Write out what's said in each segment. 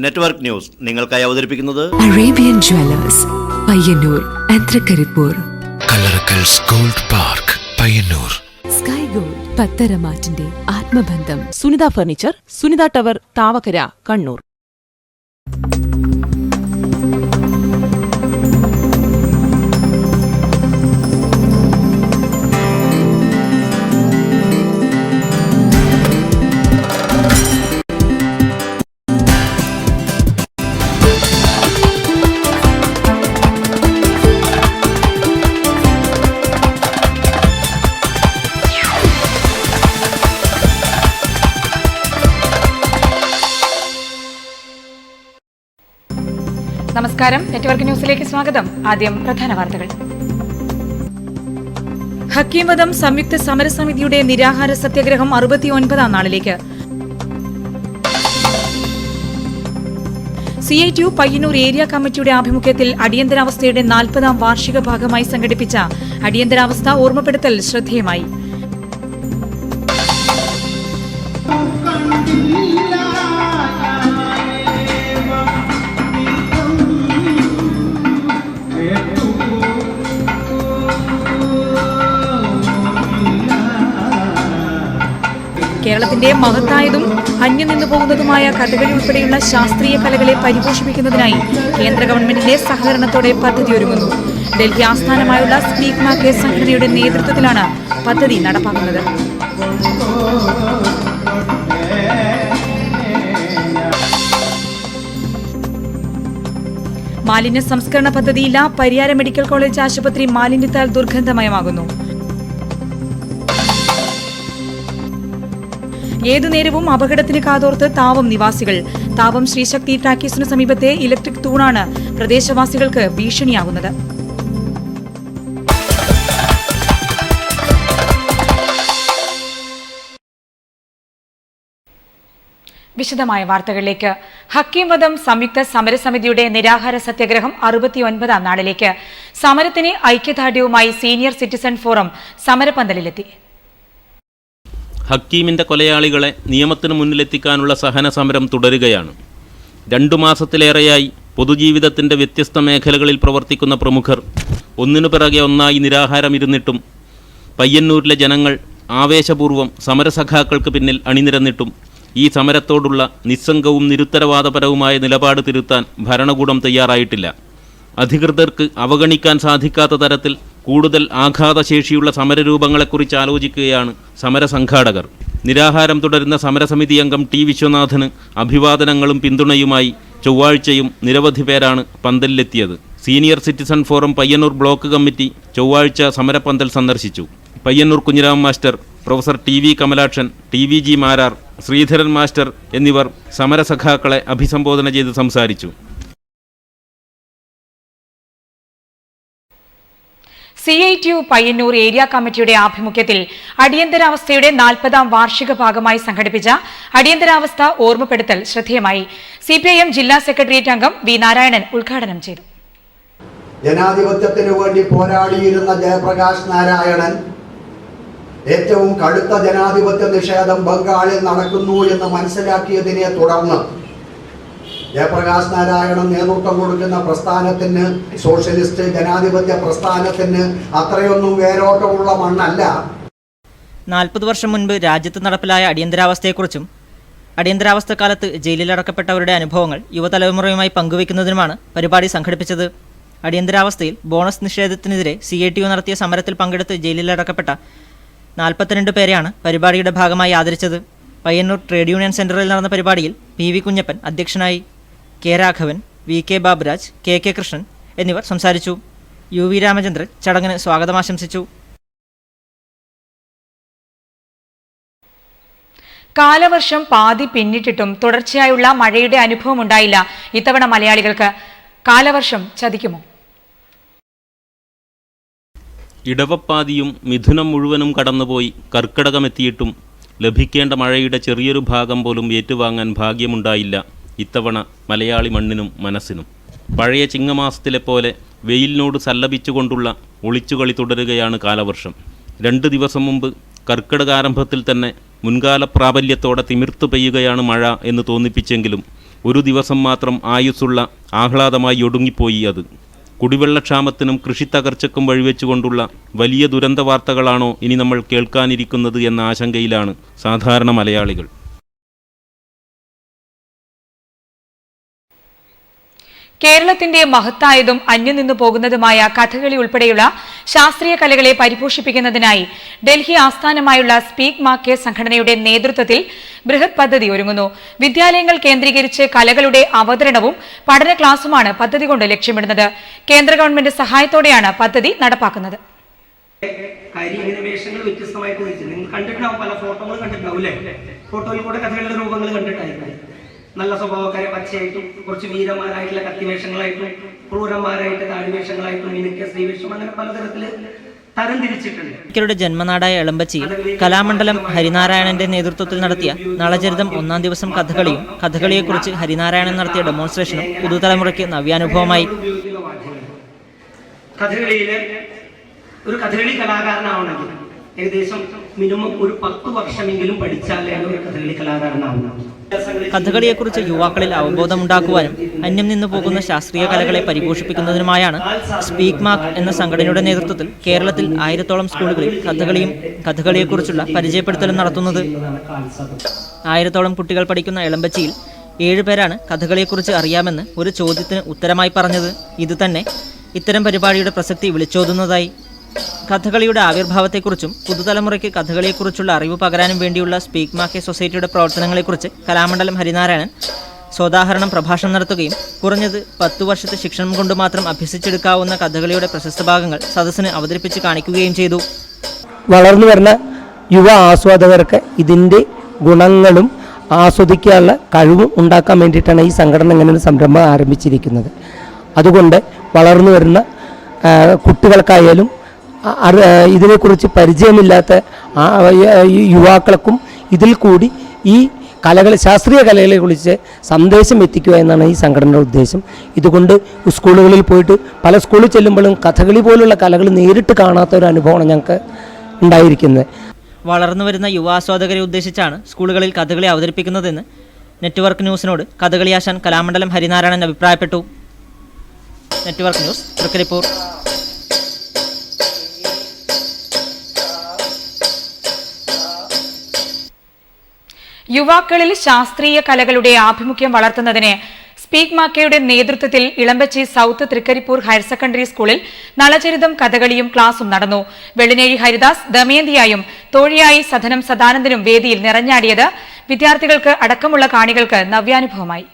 Network news നിങ്ങൾക്കായി അവതരിപ്പിക്കുന്നത് Arabian jewellers Payyanur ആൻഡ്രകരിപ്പൂർ, കല്ലറക്കൽസ് gold park Payyanur, sky gold പത്തരമാറ്റിന്റെ ആത്മബന്ധം, സുനിത ഫർണിച്ചർ, സുനിത ടവർ, താവക്കര, കണ്ണൂർ. നമസ്കാരം. നെറ്റ്വർക്ക് ന്യൂസിലേക്ക് സ്വാഗതം. ആദ്യം പ്രധാന വാർത്തകൾ. ഹക്കീം വധം സംയുക്ത സമരസമിതിയുടെ നിരാഹാര സത്യാഗ്രഹം 69ാം നാളിലേക്ക്. CITU പയ്യന്നൂർ ഏരിയ കമ്മിറ്റിയുടെ ആഭിമുഖ്യത്തിൽ അടിയന്തരാവസ്ഥയുടെ 40ാം വാർഷിക ഭാഗമായി സംഘടിപ്പിച്ച അടിയന്തരാവസ്ഥ ഓർമ്മപ്പെടുത്തൽ ശ്രദ്ധേയമായി. കേരളത്തിന്റെ മഹത്തായതും അന്യം നിന്നു പോകുന്നതുമായ കഥകളി ഉൾപ്പെടെയുള്ള ശാസ്ത്രീയ കലകളെ പരിപോഷിപ്പിക്കുന്നതിനായി കേന്ദ്ര ഗവൺമെന്റിന്റെ സഹകരണത്തോടെ പദ്ധതി ഒരുങ്ങുന്നു. ഡൽഹി ആസ്ഥാനമായുള്ള സ്പീക്ക് മാക്കേ സംഘടനയുടെ നേതൃത്വത്തിലാണ് പദ്ധതി നടപ്പാക്കുന്നത്. മാലിന്യ സംസ്കരണ പദ്ധതിയില്ല. പരിയാരം മെഡിക്കൽ കോളേജ് ആശുപത്രി മാലിന്യത്താൽ ദുർഗന്ധമയമാകുന്നു. ഏതുനേരവും അപകടത്തിന് കാതോർത്ത് താവം നിവാസികൾ. താവം ശ്രീശക്തി ടാക്കീസിനു സമീപത്തെ ഇലക്ട്രിക് തൂണാണ് പ്രദേശവാസികൾക്ക് ഭീഷണിയാകുന്നത്. വിശദമായ വാർത്തകളിലേക്ക്. ഹക്കീം വധം സംയുക്ത സമരസമിതിയുടെ നിരാഹാര സത്യാഗ്രഹം 69ാം നാളിലേക്ക്. സമരത്തിന് ഐക്യദാർഢ്യവുമായി സീനിയർ സിറ്റിസൺ ഫോറം സമരപന്തലിലെത്തി. ഹക്കീമിൻ്റെ കൊലയാളികളെ നിയമത്തിന് മുന്നിലെത്തിക്കാനുള്ള സഹന സമരം തുടരുകയാണ്. 2 മാസത്തിലേറെയായി പൊതുജീവിതത്തിൻ്റെ വ്യത്യസ്ത മേഖലകളിൽ പ്രവർത്തിക്കുന്ന പ്രമുഖർ ഒന്നിനു പിറകെ ഒന്നായി നിരാഹാരമിരുന്നിട്ടും പയ്യന്നൂരിലെ ജനങ്ങൾ ആവേശപൂർവ്വം സമരസഖാക്കൾക്ക് പിന്നിൽ അണിനിരന്നിട്ടും ഈ സമരത്തോടുള്ള നിസ്സംഗവും നിരുത്തരവാദപരവുമായ നിലപാട് തിരുത്താൻ ഭരണകൂടം തയ്യാറായിട്ടില്ല. അധികൃതർക്ക് അവഗണിക്കാൻ സാധിക്കാത്ത തരത്തിൽ കൂടുതൽ ആഘാതശേഷിയുള്ള സമരരൂപങ്ങളെക്കുറിച്ച് ആലോചിക്കുകയാണ് സമരസംഘാടകർ. നിരാഹാരം തുടരുന്ന സമരസമിതി അംഗം ടി വിശ്വനാഥന് അഭിവാദനങ്ങളും പിന്തുണയുമായി ചൊവ്വാഴ്ചയും നിരവധി പേരാണ് പന്തലിലെത്തിയത്. Senior citizen forum Payyanur block committee ചൊവ്വാഴ്ച സമരപ്പന്തൽ സന്ദർശിച്ചു. Payyanur Kunhiram master, professor TV Kamalakshan, TVG Marar, Sreedharan master എന്നിവർ സമരസഖാക്കളെ അഭിസംബോധന ചെയ്ത് സംസാരിച്ചു. CITU പയ്യന്നൂർ ഏരിയ കമ്മിറ്റിയുടെ ആഭിമുഖ്യത്തിൽ അടിയന്തരാവസ്ഥയുടെ 40ാം വാർഷിക ഭാഗമായി സംഘടിപ്പിച്ച അടിയന്തരാവസ്ഥ ഓർമ്മപ്പെടുത്തൽ ശ്രദ്ധേയമായി. CPIM ജില്ലാ സെക്രട്ടേറിയറ്റ് അംഗം വി നാരായണൻ ഉദ്ഘാടനം ചെയ്തു. ജനാധിപത്യത്തിനു വേണ്ടി പോരാടിയിരുന്ന ജയപ്രകാശ് നാരായണൻ ഏറ്റവും കടുത്ത ജനാധിപത്യ നിഷേധം ബംഗാളിൽ നടക്കുന്നു എന്ന് മനസ്സിലാക്കിയതിനെ തുടർന്ന് ജയപ്രകാശ് നാരായണൻ നേതൃത്വം കൊടുക്കുന്ന പ്രസ്ഥാനത്തിന്, സോഷ്യലിസ്റ്റ് ജനാധിപത്യ പ്രസ്ഥാനത്തിന് അത്രയൊന്നും വേരോട്ടമുള്ള മണ്ണല്ല. 40 വർഷം മുൻപ് രാജ്യത്ത് നടപ്പിലായ അടിയന്തരാവസ്ഥയെക്കുറിച്ചും അടിയന്തരാവസ്ഥ കാലത്ത് ജയിലിലടക്കപ്പെട്ടവരുടെ അനുഭവങ്ങൾ യുവതലമുറയുമായി പങ്കുവയ്ക്കുന്നതിനുമാണ് പരിപാടി സംഘടിപ്പിച്ചത്. അടിയന്തരാവസ്ഥയിൽ ബോണസ് നിഷേധത്തിനെതിരെ CITU നടത്തിയ സമരത്തിൽ പങ്കെടുത്ത് ജയിലിലടക്കപ്പെട്ട 42 പേരെയാണ് പരിപാടിയുടെ ഭാഗമായി ആദരിച്ചത്. പയ്യന്നൂർ ട്രേഡ് യൂണിയൻ സെന്ററിൽ നടന്ന പരിപാടിയിൽ PV കുഞ്ഞപ്പൻ അധ്യക്ഷനായി. K Raghavan, VK Baburaj, KK Krishnan എന്നിവർ സംസാരിച്ചു. UV രാമചന്ദ്രൻ ചടങ്ങിന് സ്വാഗതമാശംസിച്ചു. കാലവർഷം പാതി പിന്നിട്ടിട്ടും തുടർച്ചയായുള്ള മഴയുടെ അനുഭവമുണ്ടായില്ല ഇത്തവണ മലയാളികൾക്ക്. കാലവർഷം ചതിക്കുമോ? ഇടവപ്പാതിയും മിഥുനം മുഴുവനും കടന്നുപോയി കർക്കിടകമെത്തിയിട്ടും ലഭിക്കേണ്ട മഴയുടെ ചെറിയൊരു ഭാഗം പോലും ഏറ്റുവാങ്ങാൻ ഭാഗ്യമുണ്ടായില്ല ഇത്തവണ മലയാളി മണ്ണിനും മനസ്സിനും. പഴയ ചിങ്ങമാസത്തിലെ പോലെ വെയിലിനോട് സല്ലപിച്ചുകൊണ്ടുള്ള ഒളിച്ചുകളി തുടരുകയാണ് കാലവർഷം. 2 ദിവസം മുമ്പ് കർക്കിടകാരംഭത്തിൽ തന്നെ മുൻകാല പ്രാബല്യത്തോടെ തിമിർത്തു പെയ്യുകയാണ് മഴ എന്ന് തോന്നിപ്പിച്ചെങ്കിലും ഒരു ദിവസം മാത്രം ആയുസ്സുള്ള ആഹ്ലാദമായി ഒടുങ്ങിപ്പോയി അത്. കുടിവെള്ളക്ഷാമത്തിനും കൃഷിത്തകർച്ചയ്ക്കും വഴിവെച്ചുകൊണ്ടുള്ള വലിയ ദുരന്ത വാർത്തകളാണോ ഇനി നമ്മൾ കേൾക്കാനിരിക്കുന്നത് എന്ന ആശങ്കയിലാണ് സാധാരണ മലയാളികൾ. കേരളത്തിന്റെ മഹത്തായതും അന്യനിന്നു പോകുന്നതുമായ കഥകളി ഉൾപ്പെടെയുള്ള ശാസ്ത്രീയ കലകളെ പരിപോഷിപ്പിക്കുന്നതിനായി ഡൽഹി ആസ്ഥാനമായുള്ള സ്പീക്ക് മാർക്കെ സംഘടനയുടെ നേതൃത്വത്തിൽ ബൃഹത് പദ്ധതി ഒരുങ്ങുന്നു. വിദ്യാലയങ്ങൾ കേന്ദ്രീകരിച്ച് കലകളുടെ അവതരണവും പഠന ക്ലാസുമാണ് പദ്ധതി കൊണ്ട് ലക്ഷ്യമിടുന്നത്. കേന്ദ്ര ഗവൺമെന്റ് സഹായത്തോടെയാണ് പദ്ധതി നടപ്പാക്കുന്നത്. വേഷങ്ങൾ വ്യത്യസ്തമായിട്ട് നിങ്ങൾ കണ്ടിട്ടുണ്ടാവും, പല ഫോട്ടോകൾ കണ്ടിട്ടുണ്ടാവും അല്ലേ? ഫോട്ടോയിൽ കൂടെ കഥകളുടെ രൂപങ്ങൾ കണ്ടിട്ടായിരിക്കും. നല്ല സ്വഭാവക്കാരെ പച്ചയായിട്ടും, കുറച്ച് വീരന്മാരായിട്ടുള്ള കത്തിവേഷങ്ങളായിട്ടും, ക്രൂരന്മാരായിട്ട് താടിവേഷങ്ങളായിട്ടും, മിനുക്ക സ്ത്രീവേഷം, അങ്ങനെ പലതരത്തില് തരം തിരിച്ചിട്ടുണ്ട്. ജന്മനാടായ എളമ്പച്ചിയിൽ കലാമണ്ഡലം ഹരിനാരായണന്റെ നേതൃത്വത്തിൽ നടത്തിയ നളചരിതം 1-ാം ദിവസം കഥകളിയും കഥകളിയെക്കുറിച്ച് ഹരിനാരായണൻ നടത്തിയ ഡെമോൺസ്ട്രേഷനും പുതുതലമുറയ്ക്ക് നവ്യാനുഭവമായി. കഥകളിയില് ഒരു കഥകളി കലാകാരനാവണമെങ്കിൽ ഏകദേശം മിനിമം ഒരു 10 വർഷമെങ്കിലും പഠിച്ചാലേ ഒരു കഥകളി കലാകാരനാവുന്നത്. കഥകളിയെക്കുറിച്ച് യുവാക്കളിൽ അവബോധമുണ്ടാക്കുവാനും അന്യം നിന്നു പോകുന്ന ശാസ്ത്രീയ കലകളെ പരിപോഷിപ്പിക്കുന്നതിനുമായാണ് സ്പീക്ക് മാർക്ക് എന്ന സംഘടനയുടെ നേതൃത്വത്തിൽ കേരളത്തിൽ 1000-ഓളം സ്കൂളുകളിൽ കഥകളിയും കഥകളിയെക്കുറിച്ചുള്ള പരിചയപ്പെടുത്തലും നടത്തുന്നത്. 1000-ഓളം കുട്ടികൾ പഠിക്കുന്ന എളമ്പച്ചിയിൽ 7 പേരാണ് കഥകളിയെക്കുറിച്ച് അറിയാമെന്ന് ഒരു ചോദ്യത്തിന് ഉത്തരമായി പറഞ്ഞത്. ഇത് തന്നെ ഇത്തരം പരിപാടിയുടെ പ്രസക്തി വിളിച്ചോതുന്നതായി. കഥകളിയുടെ ആവിർഭാവത്തെക്കുറിച്ചും പുതുതലമുറയ്ക്ക് കഥകളിയെക്കുറിച്ചുള്ള അറിവ് പകരാനും വേണ്ടിയുള്ള സ്പീക്ക് മാർക്കെ സൊസൈറ്റിയുടെ പ്രവർത്തനങ്ങളെക്കുറിച്ച് കലാമണ്ഡലം ഹരിനാരായണൻ സോദാഹരണം പ്രഭാഷണം നടത്തുകയും കുറഞ്ഞത് 10 വർഷത്തെ ശിക്ഷണം കൊണ്ട് മാത്രം അഭ്യസിച്ചെടുക്കാവുന്ന കഥകളിയുടെ പ്രശസ്ത ഭാഗങ്ങൾ സദസ്സിന് അവതരിപ്പിച്ച് കാണിക്കുകയും ചെയ്തു. വളർന്നു വരുന്ന യുവ ആസ്വാദകർക്ക് ഇതിൻ്റെ ഗുണങ്ങളും ആസ്വദിക്കാനുള്ള കഴിവും ഉണ്ടാക്കാൻ വേണ്ടിയിട്ടാണ് ഈ സംഘടന ഇങ്ങനെ ഒരു സംരംഭം ആരംഭിച്ചിരിക്കുന്നത്. അതുകൊണ്ട് വളർന്നു വരുന്ന കുട്ടികൾക്കായാലും ഇതിനെക്കുറിച്ച് പരിചയമില്ലാത്ത യുവാക്കൾക്കും ഇതിൽ കൂടി ഈ ശാസ്ത്രീയ കലകളെ കുറിച്ച് സന്ദേശം എത്തിക്കുക എന്നാണ് ഈ സംഘടനയുടെ ഉദ്ദേശം. ഇതുകൊണ്ട് സ്കൂളുകളിൽ പോയിട്ട് പല സ്കൂളിൽ ചെല്ലുമ്പോഴും കഥകളി പോലുള്ള കലകൾ നേരിട്ട് കാണാത്ത ഒരു അനുഭവമാണ് ഞങ്ങൾക്ക് ഉണ്ടായിരിക്കുന്നത്. വളർന്നു വരുന്ന യുവാസ്വാദകരെ ഉദ്ദേശിച്ചാണ് സ്കൂളുകളിൽ കഥകളി അവതരിപ്പിക്കുന്നതെന്ന് നെറ്റ്വർക്ക് ന്യൂസിനോട് കഥകളി ആശാൻ കലാമണ്ഡലം ഹരിനാരായണൻ അഭിപ്രായപ്പെട്ടു. Network news, Trikaripur. യുവാക്കളിൽ ശാസ്ത്രീയ കലകളുടെ ആഭിമുഖ്യം വളർത്തുന്നതിന് സ്പീക്ക് മാർക്കെയുടെ നേതൃത്വത്തിൽ Elambachi south Trikaripur higher secondary സ്കൂളിൽ നളചരിതം കഥകളിയും ക്ലാസും നടന്നു. വെള്ളിനേഴി ഹരിദാസ് ദമയന്തിയായും തോഴിയായി സദനം സദാനന്ദനും വേദിയിൽ നിറഞ്ഞാടിയത് വിദ്യാർത്ഥികൾക്ക് അടക്കമുള്ള കാണികൾക്ക് നവ്യാനുഭവമായി.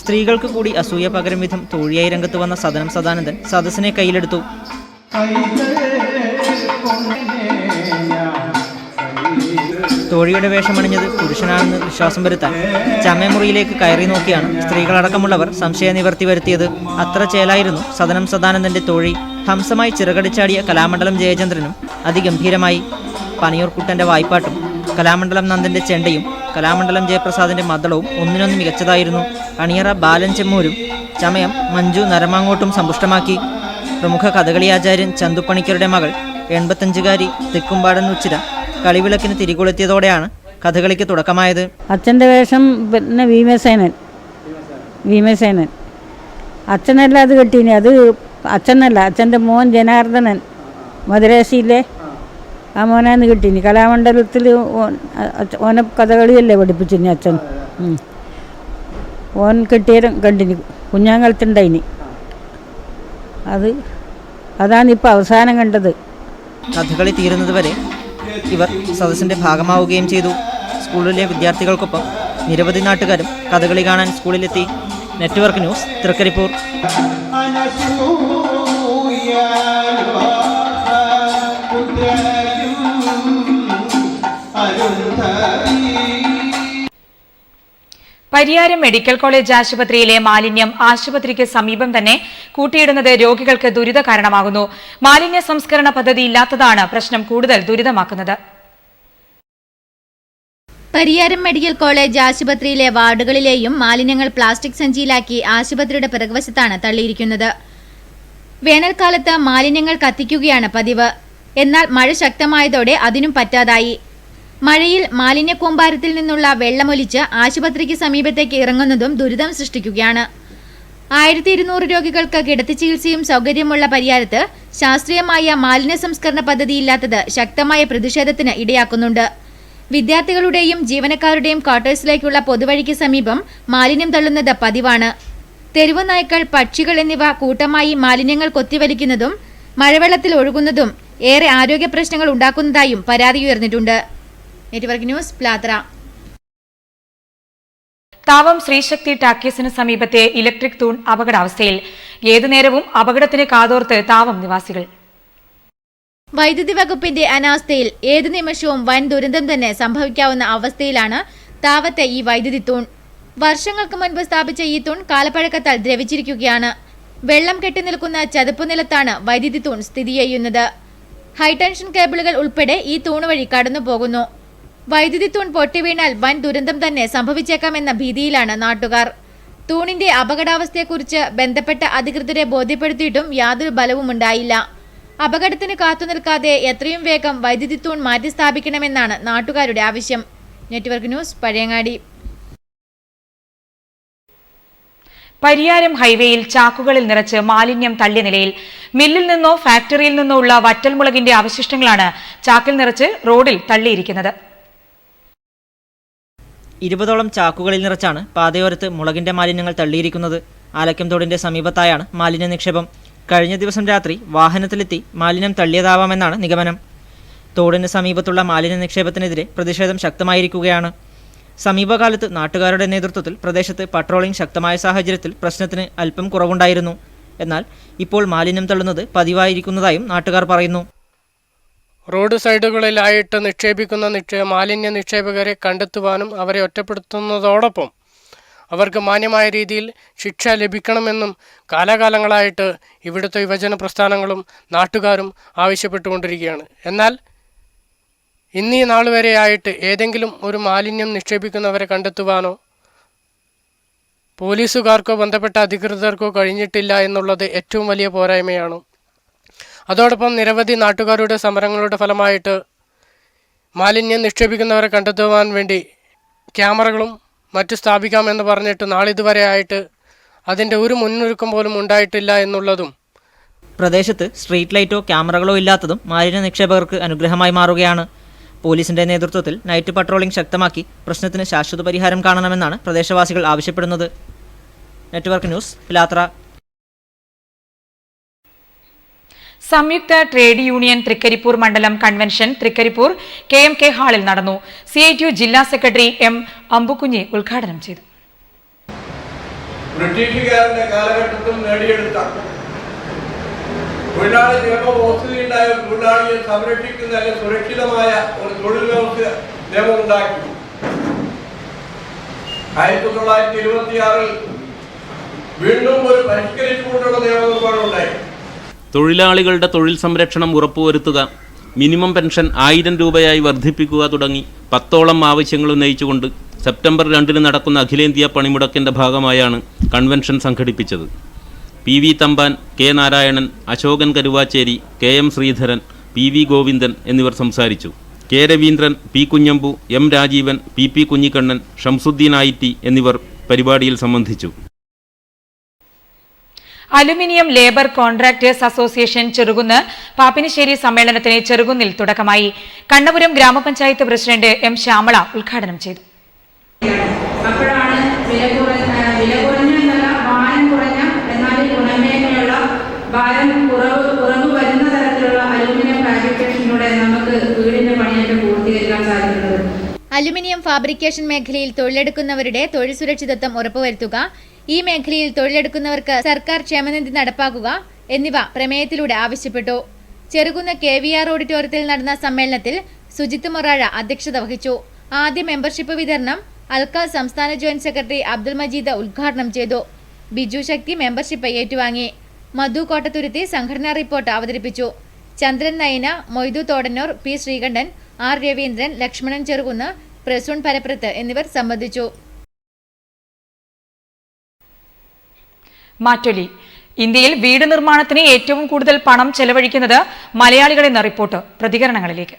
സ്ത്രീകൾക്ക് കൂടി അസൂയ പകരം വിധം തോഴിയായി രംഗത്ത് വന്ന സദനം സദാനന്ദൻ സദസ്സിനെ കയ്യിലെടുത്തു. തോഴിയുടെ വേഷമണിഞ്ഞത് പുരുഷനാണെന്ന് വിശ്വാസം വരുത്താൻ ചമയമുറിയിലേക്ക് കയറി നോക്കിയാണ് സ്ത്രീകളടക്കമുള്ളവർ സംശയ നിവർത്തി വരുത്തിയത്. അത്ര ചേലായിരുന്നു സദനം സദാനന്ദന്റെ തോഴി. ഹംസമായി ചിറകടിച്ചാടിയ കലാമണ്ഡലം ജയചന്ദ്രനും അതിഗംഭീരമായി. പനിയൂർക്കുട്ടന്റെ വായ്പാട്ടും കലാമണ്ഡലം നന്ദന്റെ ചെണ്ടയും കലാമണ്ഡലം ജയപ്രസാദിന്റെ മദ്ദളവും ഒന്നിനൊന്ന് മികച്ചതായിരുന്നു. അണിയറ ബാലൻ ചെമ്മൂരും ചമയം മഞ്ജു നരമാങ്ങോട്ടും സമ്പുഷ്ടമാക്കി. പ്രമുഖ കഥകളി ആചാര്യൻ ചന്തുപ്പണിക്കരുടെ മകൾ 85-കാരി തെക്കുംപാടൻ ഉച്ചിര കളിവിളക്കിന് തിരികൊളുത്തിയതോടെയാണ് കഥകളിക്ക് തുടക്കമായത്. അച്ഛൻ്റെ വേഷം പിന്നെ ഭീമസേനൻ അച്ഛനല്ല അത് കെട്ടീനി. അത് അച്ഛനല്ല, അച്ഛൻ്റെ മോൻ ജനാർദ്ദനൻ മദ്രാസിയിലെ ആ മോനാന്ന് കിട്ടീനി. കലാമണ്ഡലത്തിൽ ഓനെ കഥകളിയല്ലേ പഠിപ്പിച്ചിനി അച്ഛൻ. ഓൻ കെട്ടിയതും കണ്ടിനി, കുഞ്ഞാങ്കാലത്തുണ്ടായിനി. അതാണ് ഇപ്പോൾ അവസാനം കണ്ടത്. കഥകളി തീരുന്നതുവരെ ഇവർ സദസ്സിൻ്റെ ഭാഗമാവുകയും ചെയ്തു. സ്കൂളിലെ വിദ്യാർത്ഥികൾക്കൊപ്പം നിരവധി നാട്ടുകാരും കഥകളി കാണാൻ സ്കൂളിലെത്തി. Network news, Trikaripur. Pariyaram medical college ആശുപത്രിയിലെ മാലിന്യം ആശുപത്രിക്ക് സമീപം തന്നെ കൂട്ടിയിടുന്നത് രോഗികൾക്ക് ദുരിത കാരണമാകുന്നു. മാലിന്യ സംസ്കരണ പദ്ധതി ഇല്ലാത്തതാണ് പ്രശ്നം കൂടുതൽ ദുരിതമാക്കുന്നത്. പരിയാരം മെഡിക്കൽ കോളേജ് ആശുപത്രിയിലെ വാർഡുകളിലെയും മാലിന്യങ്ങൾ പ്ലാസ്റ്റിക് സഞ്ചിയിലാക്കി ആശുപത്രിയുടെ പിറകുവശത്താണ് തള്ളിയിരിക്കുന്നത്. വേനൽക്കാലത്ത് മാലിന്യങ്ങൾ കത്തിക്കുകയാണ് പതിവ്. എന്നാൽ മഴ ശക്തമായതോടെ അതിനും പറ്റാതായി. മഴയിൽ മാലിന്യ കൂമ്പാരത്തിൽ നിന്നുള്ള വെള്ളമൊലിച്ച് ആശുപത്രിക്ക് സമീപത്തേക്ക് ഇറങ്ങുന്നതും ദുരിതം സൃഷ്ടിക്കുകയാണ്. 1200 രോഗികൾക്ക് കിടത്തി ചികിത്സയും സൗകര്യമുള്ള പരിയാരത്ത് ശാസ്ത്രീയമായ മാലിന്യ സംസ്കരണ പദ്ധതിയില്ലാത്തത് ശക്തമായ പ്രതിഷേധത്തിന് ഇടയാക്കുന്നുണ്ട്. വിദ്യാർത്ഥികളുടെയും ജീവനക്കാരുടെയും ക്വാർട്ടേഴ്സിലേക്കുള്ള പൊതുവഴിക്ക് സമീപം മാലിന്യം തള്ളുന്നത് പതിവാണ്. തെരുവു നായ്ക്കൾ, പക്ഷികൾ എന്നിവ കൂട്ടമായി മാലിന്യങ്ങൾ കൊത്തിവലിക്കുന്നതും മഴവെള്ളത്തിൽ ഒഴുകുന്നതും ഏറെ ആരോഗ്യ പ്രശ്നങ്ങൾ ഉണ്ടാക്കുന്നതായും പരാതി ഉയർന്നിട്ടുണ്ട്. Network news, Pilathara. താവം ശ്രീശക്തി ടാക്കീസിന് സമീപത്തെ ഇലക്ട്രിക് തൂൺ അപകടാവസ്ഥയിൽ. ഏതുനേരവും അപകടത്തിന് കാതോർത്ത് താവം നിവാസികൾ. വൈദ്യുതി വകുപ്പിന്റെ അനാസ്ഥയിൽ ഏതു നിമിഷവും വൻ ദുരന്തം തന്നെ സംഭവിക്കാവുന്ന അവസ്ഥയിലാണ് താവത്തെ ഈ വൈദ്യുതി തൂൺ. വർഷങ്ങൾക്ക് മുൻപ് സ്ഥാപിച്ച ഈ തൂൺ കാലപ്പഴക്കത്താൽ ദ്രവിച്ചിരിക്കുകയാണ്. വെള്ളം കെട്ടിനിൽക്കുന്ന ചതുപ്പുനിലത്താണ് വൈദ്യുതി തൂൺ സ്ഥിതി ചെയ്യുന്നത്. ഹൈടെൻഷൻ കേബിളുകൾ ഉൾപ്പെടെ ഈ തൂണ് വഴി കടന്നുപോകുന്നു. വൈദ്യുതി തൂൺ പൊട്ടിവീണാൽ വൻ ദുരന്തം തന്നെ സംഭവിച്ചേക്കാമെന്ന ഭീതിയിലാണ് നാട്ടുകാർ. തൂണിന്റെ അപകടാവസ്ഥയെക്കുറിച്ച് ബന്ധപ്പെട്ട അധികൃതരെ ബോധ്യപ്പെടുത്തിയിട്ടും യാതൊരു ബലവും ഉണ്ടായില്ല. അപകടത്തിന് കാത്തുനിൽക്കാതെ എത്രയും വേഗം വൈദ്യുതി തൂൺ മാറ്റി സ്ഥാപിക്കണമെന്നാണ് നാട്ടുകാരുടെ ആവശ്യം. Network news, Pazhayangadi. പരിയാരം ഹൈവേയിൽ ചാക്കുകളിൽ നിറച്ച് മാലിന്യം തള്ളിയ നിലയിൽ. മില്ലിൽ നിന്നോ ഫാക്ടറിയിൽ നിന്നോ ഉള്ള വറ്റൽമുളകിന്റെ അവശിഷ്ടങ്ങളാണ് ചാക്കിൽ നിറച്ച് റോഡിൽ തള്ളിയിരിക്കുന്നത്. 20ഓളം ചാക്കുകളിൽ നിറച്ചാണ് പാതയോരത്ത് മുളകിന്റെ മാലിന്യങ്ങൾ തള്ളിയിരിക്കുന്നത്. ആലക്കം തോടിന്റെ സമീപത്തായാണ് മാലിന്യ നിക്ഷേപം. കഴിഞ്ഞ ദിവസം രാത്രി വാഹനത്തിലെത്തി മാലിന്യം തള്ളിയതാവാമെന്നാണ് നിഗമനം. തോടിന് സമീപത്തുള്ള മാലിന്യ നിക്ഷേപത്തിനെതിരെ പ്രതിഷേധം ശക്തമായിരിക്കുകയാണ്. സമീപകാലത്ത് നാട്ടുകാരുടെ നേതൃത്വത്തിൽ പ്രദേശത്ത് പട്രോളിംഗ് ശക്തമായ സാഹചര്യത്തിൽ പ്രശ്നത്തിന് അല്പം കുറവുണ്ടായിരുന്നു. എന്നാൽ ഇപ്പോൾ മാലിന്യം തള്ളുന്നത് പതിവായിരിക്കുന്നതായും നാട്ടുകാർ പറയുന്നു. റോഡ് സൈഡുകളിലായിട്ട് നിക്ഷേപിക്കുന്ന മാലിന്യ നിക്ഷേപകരെ കണ്ടെത്തുവാനും അവരെ ഒറ്റപ്പെടുത്തുന്നതോടൊപ്പം അവർക്ക് മാന്യമായ രീതിയിൽ ശിക്ഷ ലഭിക്കണമെന്നും കാലാകാലങ്ങളായിട്ട് ഇവിടുത്തെ യുവജന പ്രസ്ഥാനങ്ങളും നാട്ടുകാരും ആവശ്യപ്പെട്ടുകൊണ്ടിരിക്കുകയാണ്. എന്നാൽ ഇന്നീ നാൾ വരെയായിട്ട് ഏതെങ്കിലും ഒരു മാലിന്യം നിക്ഷേപിക്കുന്നവരെ കണ്ടെത്തുവാനോ പോലീസുകാർക്കോ ബന്ധപ്പെട്ട അധികൃതർക്കോ കഴിഞ്ഞിട്ടില്ല എന്നുള്ളത് ഏറ്റവും വലിയ പോരായ്മയാണ്. അതോടൊപ്പം നിരവധി നാട്ടുകാരുടെ സമരങ്ങളുടെ ഫലമായിട്ട് മാലിന്യം നിക്ഷേപിക്കുന്നവരെ കണ്ടെത്തുവാൻ വേണ്ടി ക്യാമറകളും മറ്റു സ്ഥാപിക്കാമെന്ന് പറഞ്ഞിട്ട് നാളിതുവരെ ആയിട്ട് അതിൻ്റെ ഒരു മുന്നൊരുക്കം പോലും ഉണ്ടായിട്ടില്ല എന്നുള്ളതും. പ്രദേശത്ത് സ്ട്രീറ്റ് ലൈറ്റോ ക്യാമറകളോ ഇല്ലാത്തതും മാലിന്യ നിക്ഷേപകർക്ക് അനുഗ്രഹമായി മാറുകയാണ്. പോലീസിന്റെ നേതൃത്വത്തിൽ നൈറ്റ് പട്രോളിംഗ് ശക്തമാക്കി പ്രശ്നത്തിന് ശാശ്വത പരിഹാരം കാണണമെന്നാണ് പ്രദേശവാസികൾ ആവശ്യപ്പെടുന്നത്. Network news, Pilathara. സംയുക്ത ട്രേഡ് യൂണിയൻ തൃക്കരിപ്പൂർ മണ്ഡലം കൺവെൻഷൻ തൃക്കരിപ്പൂർ KMK ഹാളിൽ നടന്നു. CITU ജില്ലാ സെക്രട്ടറി M. അമ്പുക്കുഞ്ഞി ഉദ്ഘാടനം ചെയ്തു. ബ്രിട്ടീഷുകാരുടെ കാലഘട്ടത്തിൽ നേടിയെടുത്ത തൊഴിലാളി നിയമ വ്യവസ്ഥയിലുണ്ടായ തൊഴിലാളിയെ സംരക്ഷിക്കുന്നതിന് സുരക്ഷിതമായ ഒരു തൊഴിൽ വ്യവസ്ഥ നിയമം ഉണ്ടാക്കി. 1926 വീണ്ടും ഒരു പരിഷ്കരിച്ചുകൊണ്ടുള്ള നിയമനിർമ്മാണം ഉണ്ടായി. തൊഴിലാളികളുടെ തൊഴിൽ സംരക്ഷണം ഉറപ്പുവരുത്തുക, മിനിമം പെൻഷൻ 1000 രൂപയായി വർദ്ധിപ്പിക്കുക തുടങ്ങി 10ഓളം ആവശ്യങ്ങൾ ഉന്നയിച്ചുകൊണ്ട് സെപ്റ്റംബർ 2 നടക്കുന്ന അഖിലേന്ത്യാ പണിമുടക്കിൻ്റെ ഭാഗമായാണ് കൺവെൻഷൻ സംഘടിപ്പിച്ചത്. PV Thampan, K. Narayanan, Ashokan Karuvachery, KM Sreedharan, PV Govindan എന്നിവർ സംസാരിച്ചു. K. Raveendran, P. Kunhambu, M. Rajeevan, PP Kunhikannan, Shamsuddin IT എന്നിവർ പരിപാടിയിൽ സംബന്ധിച്ചു. Aluminium labour contractors association Cherukunnu Pappinisseri സമ്മേളനത്തിന് ചെറുകുന്നിൽ തുടക്കമായി. കണ്ണപുരം ഗ്രാമപഞ്ചായത്ത് പ്രസിഡന്റ് M. ശ്യാമള ഉദ്ഘാടനം ചെയ്തു. അപ്പോഴാണ് വില കുറഞ്ഞ ഭാരം കുറഞ്ഞ എന്നാൽ ഗുണമേന്മയുള്ള ഭാരം കുറവ് വരുന്ന തരത്തിലുള്ള അലുമിനിയം ഫാബ്രിക്കേഷനിലൂടെ നമുക്ക് വീടിന്റെ പണിയൊക്കെ പൂർത്തീകരിക്കാൻ സാധിക്കുന്നത്. അലുമിനിയം ഫാബ്രിക്കേഷൻ മേഖലയിൽ തൊഴിലെടുക്കുന്നവരുടെ തൊഴിൽ സുരക്ഷിതത്വം ഉറപ്പുവരുത്തുക, ഈ മേഖലയിൽ തൊഴിലെടുക്കുന്നവർക്ക് സർക്കാർ ക്ഷേമനിധി നടപ്പാക്കുക എന്നിവ പ്രമേയത്തിലൂടെ ആവശ്യപ്പെട്ടു. ചെറുകുന്ന് KVR ഓഡിറ്റോറിയത്തിൽ നടന്ന സമ്മേളനത്തിൽ സുജിത്ത് മൊറാഴ അധ്യക്ഷത വഹിച്ചു. ആദ്യ മെമ്പർഷിപ്പ് വിതരണം അൽക്ക സംസ്ഥാന ജോയിന്റ് സെക്രട്ടറി അബ്ദുൽ മജീദ് ഉദ്ഘാടനം ചെയ്തു. ബിജു ശക്തി മെമ്പർഷിപ്പ് ഏറ്റുവാങ്ങി. മധു കോട്ടത്തുരുത്തി സംഘടനാ റിപ്പോർട്ട് അവതരിപ്പിച്ചു. ചന്ദ്രൻ നയന, മൊയ്തു തോടന്നൂർ, P. ശ്രീകണ്ഠൻ, R. രവീന്ദ്രൻ, ലക്ഷ്മണൻ ചെറുകുന്ന്, പ്രസൂൺ പരപ്രത്ത് എന്നിവർ സംബന്ധിച്ചു. മാറ്റൊലി. ഇന്ത്യയിൽ വീട് നിർമ്മാണത്തിന് ഏറ്റവും കൂടുതൽ പണം ചെലവഴിക്കുന്നത് മലയാളികളെന്ന റിപ്പോർട്ട്. പ്രതികരണങ്ങളിലേക്ക്.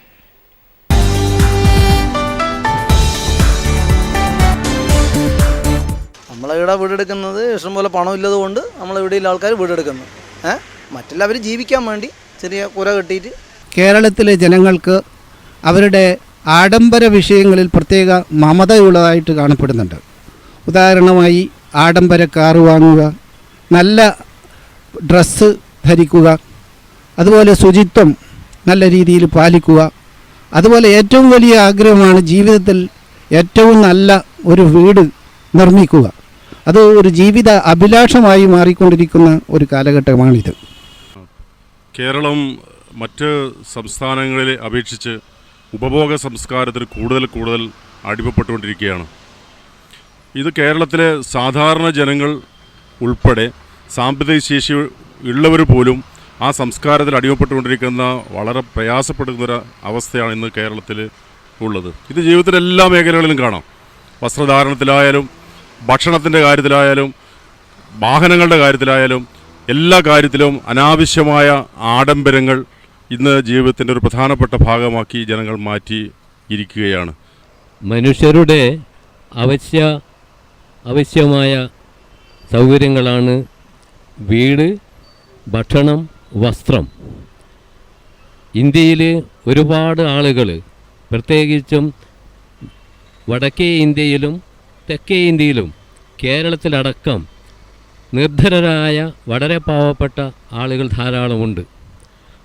നമ്മളിവിടെ വീടെടുക്കുന്നത് ഇഷ്ടംപോലെ പണമില്ലത് കൊണ്ട് നമ്മളിവിടെയുള്ള ആൾക്കാർ വീടെടുക്കുന്നു. മറ്റുള്ളവർ ജീവിക്കാൻ വേണ്ടി ചെറിയ കുര കെട്ടിയിട്ട്. കേരളത്തിലെ ജനങ്ങൾക്ക് അവരുടെ ആഡംബര വിഷയങ്ങളിൽ പ്രത്യേക മമതയുള്ളതായിട്ട് കാണപ്പെടുന്നുണ്ട്. ഉദാഹരണമായി ആഡംബര കാറ് വാങ്ങുക, നല്ല ഡ്രസ്സ് ധരിക്കുക, അതുപോലെ ശുചിത്വം നല്ല രീതിയിൽ പാലിക്കുക. അതുപോലെ ഏറ്റവും വലിയ ആഗ്രഹമാണ് ജീവിതത്തിൽ ഏറ്റവും നല്ല ഒരു വീട് നിർമ്മിക്കുക. അത് ഒരു ജീവിത അഭിലാഷമായി മാറിക്കൊണ്ടിരിക്കുന്ന ഒരു കാലഘട്ടമാണിത്. കേരളം മറ്റ് സംസ്ഥാനങ്ങളെ അപേക്ഷിച്ച് ഉപഭോഗ സംസ്കാരത്തിന് കൂടുതൽ അടിമപ്പെട്ടുകൊണ്ടിരിക്കുകയാണ്. ഇത് കേരളത്തിലെ സാധാരണ ജനങ്ങൾ ഉൾപ്പെടെ സാമ്പത്തിക ശേഷി ഉള്ളവർ പോലും ആ സംസ്കാരത്തിൽ അടിമപ്പെട്ടുകൊണ്ടിരിക്കുന്ന വളരെ പ്രയാസപ്പെടുന്നൊരു അവസ്ഥയാണ് ഇന്ന് കേരളത്തിൽ ഉള്ളത്. ഇത് ജീവിതത്തിലെ എല്ലാ മേഖലകളിലും കാണാം. വസ്ത്രധാരണത്തിലായാലും ഭക്ഷണത്തിൻ്റെ കാര്യത്തിലായാലും വാഹനങ്ങളുടെ കാര്യത്തിലായാലും എല്ലാ കാര്യത്തിലും അനാവശ്യമായ ആഡംബരങ്ങൾ ഇന്ന് ജീവിതത്തിൻ്റെ ഒരു പ്രധാനപ്പെട്ട ഭാഗമാക്കി ജനങ്ങൾ മാറ്റിയിരിക്കുകയാണ്. മനുഷ്യരുടെ ആവശ്യമായ സൗകര്യങ്ങളാണ് വീട്, ഭക്ഷണം, വസ്ത്രം. ഇന്ത്യയിൽ ഒരുപാട് ആളുകൾ, പ്രത്യേകിച്ചും വടക്കേ ഇന്ത്യയിലും തെക്കേ ഇന്ത്യയിലും കേരളത്തിലടക്കം നിർധനരായ വളരെ പാവപ്പെട്ട ആളുകൾ ധാരാളമുണ്ട്.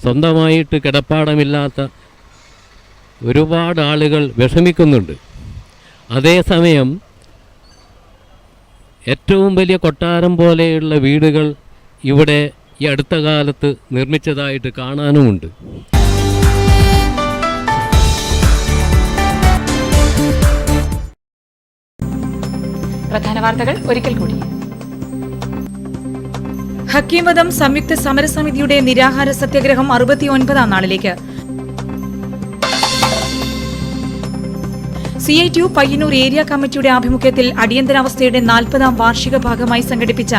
സ്വന്തമായിട്ട് കിടപ്പാടമില്ലാത്ത ഒരുപാട് ആളുകൾ വിഷമിക്കുന്നുണ്ട്. അതേസമയം ഏറ്റവും വലിയ കൊട്ടാരം പോലെയുള്ള വീടുകൾ ഇവിടെ ഈ അടുത്ത കാലത്ത് നിർമ്മിച്ചതായിട്ട് കാണാനുമുണ്ട്. പ്രധാന വാർത്തകൾ ഒരിക്കൽ കൂടി. ഹക്കീംവധം സംയുക്ത സമരസമിതിയുടെ നിരാഹാര സത്യാഗ്രഹം 69ാം നാളിലേക്ക്. CITU പയ്യന്നൂർ ഏരിയ കമ്മിറ്റിയുടെ ആഭിമുഖ്യത്തിൽ അടിയന്തരാവസ്ഥയുടെ 40ാം വാർഷിക ഭാഗമായി സംഘടിപ്പിച്ച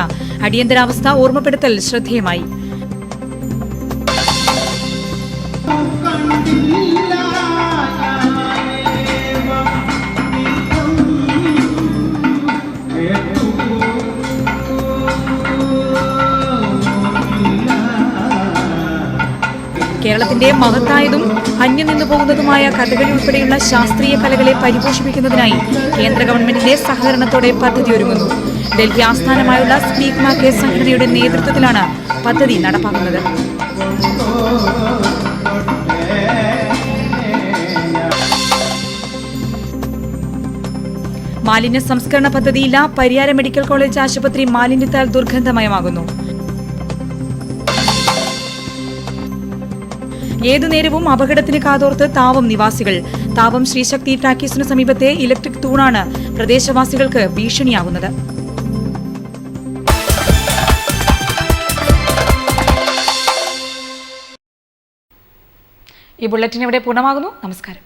അടിയന്തരാവസ്ഥ ഓർമ്മപ്പെടുത്തൽ ശ്രദ്ധേയമായി. കേരളത്തിന്റെ മഹത്തായതും അന്യം നിന്നു പോകുന്നതുമായ കഥകളി ഉൾപ്പെടെയുള്ള ശാസ്ത്രീയ കലകളെ പരിപോഷിപ്പിക്കുന്നതിനായി കേന്ദ്ര ഗവൺമെന്റിന്റെ സഹകരണത്തോടെ പദ്ധതി ഒരുങ്ങുന്നു. ഡൽഹി ആസ്ഥാനമായുള്ള സ്പീക്ക് മാർക്കറ്റ് സംഘടനയുടെ നേതൃത്വത്തിലാണ് പദ്ധതി നടപ്പാക്കുന്നത്. മാലിന്യ സംസ്കരണ പദ്ധതിയില്ല. പരിയാരം മെഡിക്കൽ കോളേജ് ആശുപത്രി മാലിന്യത്താൽ ദുർഗന്ധമയമാകുന്നു. ഏതു നേരവും അപകടത്തിന് കാതോർത്ത് താവം നിവാസികൾ. താവം ശ്രീശക്തി ടാക്കീസിനു സമീപത്തെ ഇലക്ട്രിക് തൂണാണ് പ്രദേശവാസികൾക്ക് ഭീഷണിയാകുന്നത്. ഈ ബുള്ളറ്റിൻ ഇവിടെ പൂർണ്ണമാകുന്നു. നമസ്കാരം.